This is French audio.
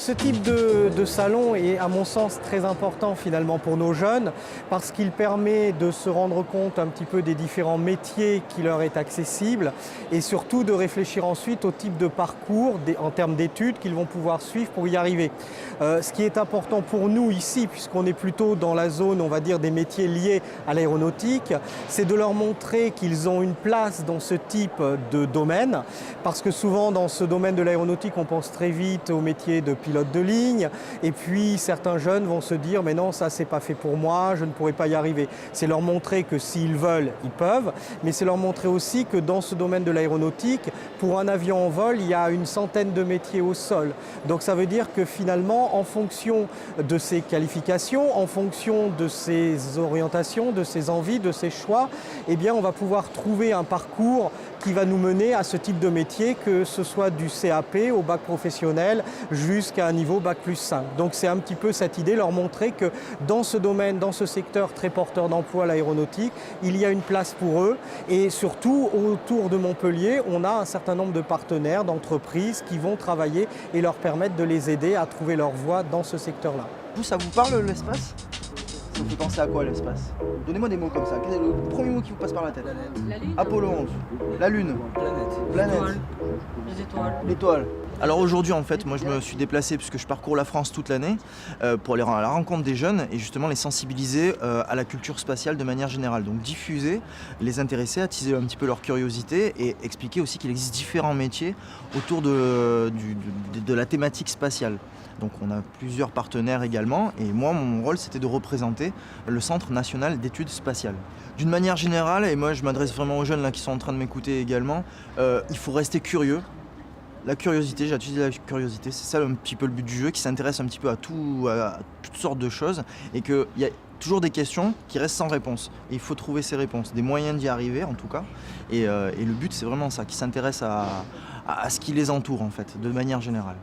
Ce type de salon est à mon sens très important finalement pour nos jeunes parce qu'il permet de se rendre compte un petit peu des différents métiers qui leur est accessible et surtout de réfléchir ensuite au type de parcours en termes d'études qu'ils vont pouvoir suivre pour y arriver. Ce qui est important pour nous ici, puisqu'on est plutôt dans la zone, on va dire, des métiers liés à l'aéronautique, c'est de leur montrer qu'ils ont une place dans ce type de domaine parce que souvent dans ce domaine de l'aéronautique on pense très vite au métier de pilote de ligne et puis certains jeunes vont se dire mais non, ça c'est pas fait pour moi, je ne pourrai pas y arriver. C'est leur montrer que s'ils veulent, ils peuvent, mais c'est leur montrer aussi que dans ce domaine de l'aéronautique, pour un avion en vol, il y a une centaine de métiers au sol. Donc ça veut dire que finalement, en fonction de ses qualifications, en fonction de ses orientations, de ses envies, de ses choix, eh bien on va pouvoir trouver un parcours qui va nous mener à ce type de métier, que ce soit du CAP au bac professionnel jusqu'à un niveau bac plus 5. Donc c'est un petit peu cette idée, leur montrer que dans ce domaine, dans ce secteur très porteur d'emploi, l'aéronautique, il y a une place pour eux et surtout autour de Montpellier, on a un certain nombre de partenaires, d'entreprises qui vont travailler et leur permettre de les aider à trouver leur voie dans ce secteur-là. Vous, ça vous parle l'espace? Ça vous fait penser à quoi l'espace? Donnez-moi des mots comme ça. Quel est le premier mot qui vous passe par la tête? La Lune. Apollo 11. La Lune. Planète. Les étoiles. L'étoile. Alors aujourd'hui en fait, moi je me suis déplacé puisque je parcours la France toute l'année pour aller à la rencontre des jeunes et justement les sensibiliser à la culture spatiale de manière générale. Donc diffuser, les intéresser, attiser un petit peu leur curiosité et expliquer aussi qu'il existe différents métiers autour de la thématique spatiale. Donc on a plusieurs partenaires également et moi mon rôle c'était de représenter le Centre national d'études spatiales. D'une manière générale, et moi je m'adresse vraiment aux jeunes là, qui sont en train de m'écouter également, il faut rester curieux. La curiosité, j'ai utilisé la curiosité, c'est ça un petit peu le but du jeu, qui s'intéresse un petit peu à toutes sortes de choses et qu'il y a toujours des questions qui restent sans réponse. Et il faut trouver ces réponses, des moyens d'y arriver en tout cas. Et le but c'est vraiment ça, qui s'intéresse à ce qui les entoure en fait, de manière générale.